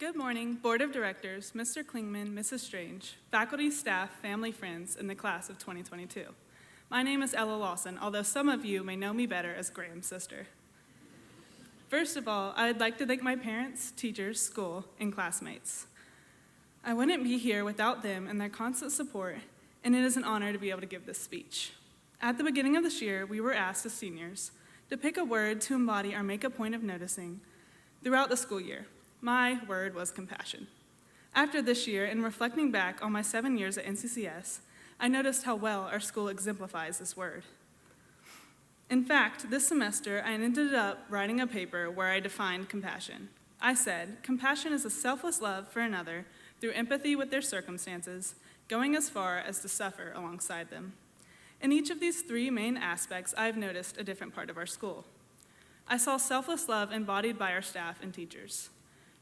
Good morning, Board of Directors, Mr. Klingman, Mrs. Strange, faculty, staff, family, friends, and the class of 2022. My name is Ella Lawson, although some of you may know me better as Graham's sister. First of all, I'd like to thank my parents, teachers, school, and classmates. I wouldn't be here without them and their constant support, and it is an honor to be able to give this speech. At the beginning of this year, we were asked as seniors to pick a word to embody or make a point of noticing throughout the school year. My word was compassion. After this year, and reflecting back on my 7 years at NCCS, I noticed how well our school exemplifies this word. In fact, this semester, I ended up writing a paper where I defined compassion. I said, compassion is a selfless love for another through empathy with their circumstances, going as far as to suffer alongside them. In each of these three main aspects, I've noticed a different part of our school. I saw selfless love embodied by our staff and teachers.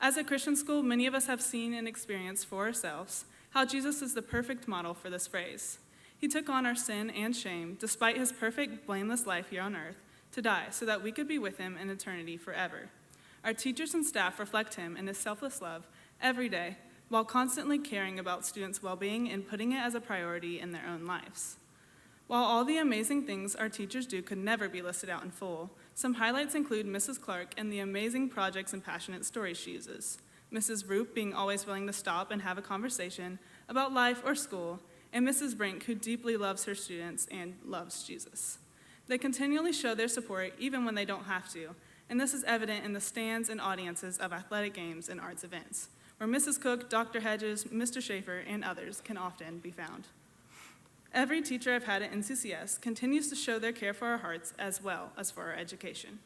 As a Christian school, many of us have seen and experienced for ourselves how Jesus is the perfect model for this phrase. He took on our sin and shame, despite his perfect, blameless life here on earth, to die so that we could be with him in eternity forever. Our teachers and staff reflect him in his selfless love every day, while constantly caring about students' well-being and putting it as a priority in their own lives. While all the amazing things our teachers do could never be listed out in full, some highlights include Mrs. Clark and the amazing projects and passionate stories she uses, Mrs. Roop being always willing to stop and have a conversation about life or school, and Mrs. Brink, who deeply loves her students and loves Jesus. They continually show their support even when they don't have to, and this is evident in the stands and audiences of athletic games and arts events, where Mrs. Cook, Dr. Hedges, Mr. Schaefer, and others can often be found. Every teacher I've had at NCCS continues to show their care for our hearts as well as for our education.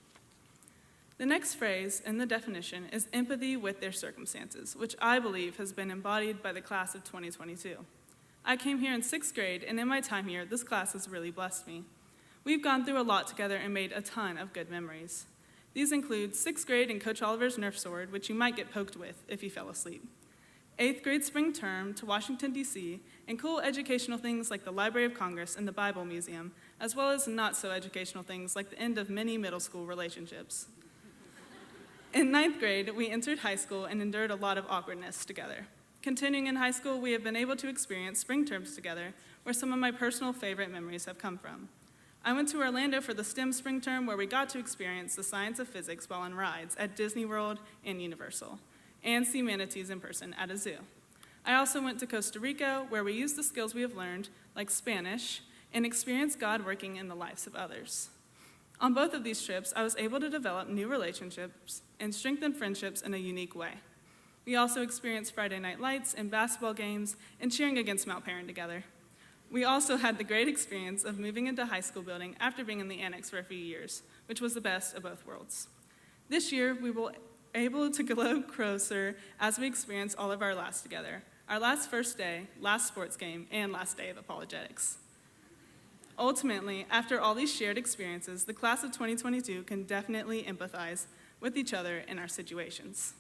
The next phrase in the definition is empathy with their circumstances, which I believe has been embodied by the class of 2022. I came here in 6th grade, and in my time here, this class has really blessed me. We've gone through a lot together and made a ton of good memories. These include 6th grade and Coach Oliver's Nerf sword, which you might get poked with if you fell asleep. 8th grade spring term to Washington, D.C., and cool educational things like the Library of Congress and the Bible Museum, as well as not-so-educational things like the end of many middle school relationships. In 9th grade, we entered high school and endured a lot of awkwardness together. Continuing in high school, we have been able to experience spring terms together, where some of my personal favorite memories have come from. I went to Orlando for the STEM spring term, where we got to experience the science of physics while on rides at Disney World and Universal, and see manatees in person at a zoo. I also went to Costa Rica, where we used the skills we have learned, like Spanish, and experienced God working in the lives of others. On both of these trips, I was able to develop new relationships and strengthen friendships in a unique way. We also experienced Friday night lights and basketball games and cheering against Mount Perrin together. We also had the great experience of moving into a high school building after being in the annex for a few years, which was the best of both worlds. This year, we will able to glow closer as we experience all of our last together, our last first day, last sports game, and last day of apologetics. Ultimately, after all these shared experiences, the class of 2022 can definitely empathize with each other in our situations.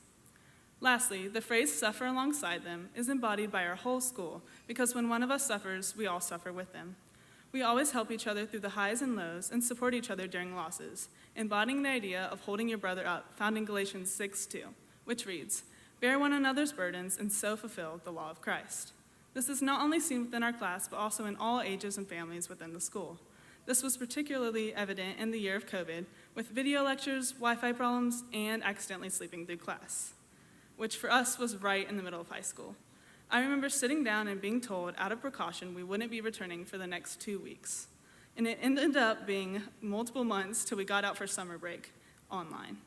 Lastly, the phrase suffer alongside them is embodied by our whole school because when one of us suffers, we all suffer with them. We always help each other through the highs and lows and support each other during losses, embodying the idea of holding your brother up, found in Galatians 6:2, which reads, "Bear one another's burdens and so fulfill the law of Christ." This is not only seen within our class, but also in all ages and families within the school. This was particularly evident in the year of COVID, with video lectures, Wi-Fi problems, and accidentally sleeping through class, which for us was right in the middle of high school. I remember sitting down and being told, out of precaution, we wouldn't be returning for the next 2 weeks. And it ended up being multiple months till we got out for summer break online.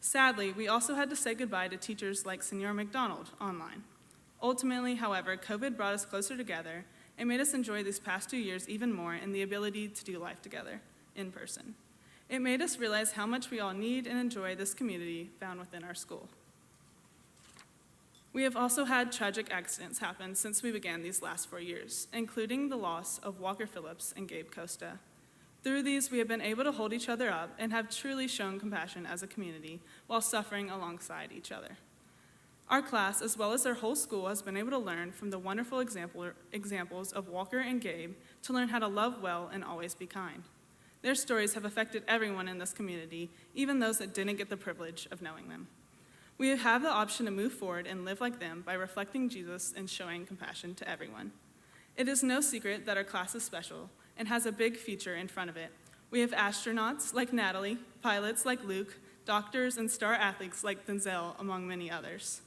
Sadly, we also had to say goodbye to teachers like Senor McDonald online. Ultimately, however, COVID brought us closer together and made us enjoy these past 2 years even more in the ability to do life together in person. It made us realize how much we all need and enjoy this community found within our school. We have also had tragic accidents happen since we began these last 4 years, including the loss of Walker Phillips and Gabe Costa. Through these, we have been able to hold each other up and have truly shown compassion as a community while suffering alongside each other. Our class, as well as our whole school, has been able to learn from the wonderful examples of Walker and Gabe to learn how to love well and always be kind. Their stories have affected everyone in this community, even those that didn't get the privilege of knowing them. We have the option to move forward and live like them by reflecting Jesus and showing compassion to everyone. It is no secret that our class is special and has a big future in front of it. We have astronauts like Natalie, pilots like Luke, doctors and star athletes like Denzel, among many others.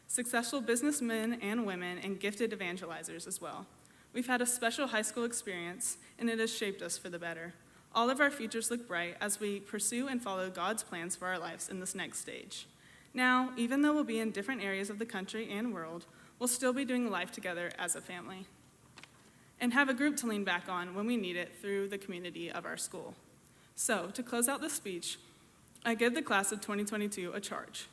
Successful businessmen and women and gifted evangelizers as well. We've had a special high school experience, and it has shaped us for the better. All of our futures look bright as we pursue and follow God's plans for our lives in this next stage. Now, even though we'll be in different areas of the country and world, we'll still be doing life together as a family and have a group to lean back on when we need it through the community of our school. So, to close out this speech, I give the class of 2022 a charge.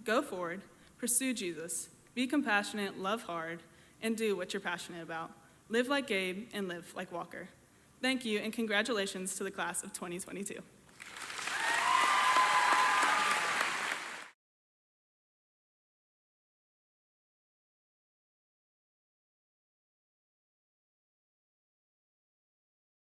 Go forward, pursue Jesus, be compassionate, love hard, and do what you're passionate about. Live like Gabe and live like Walker. Thank you, and congratulations to the class of 2022.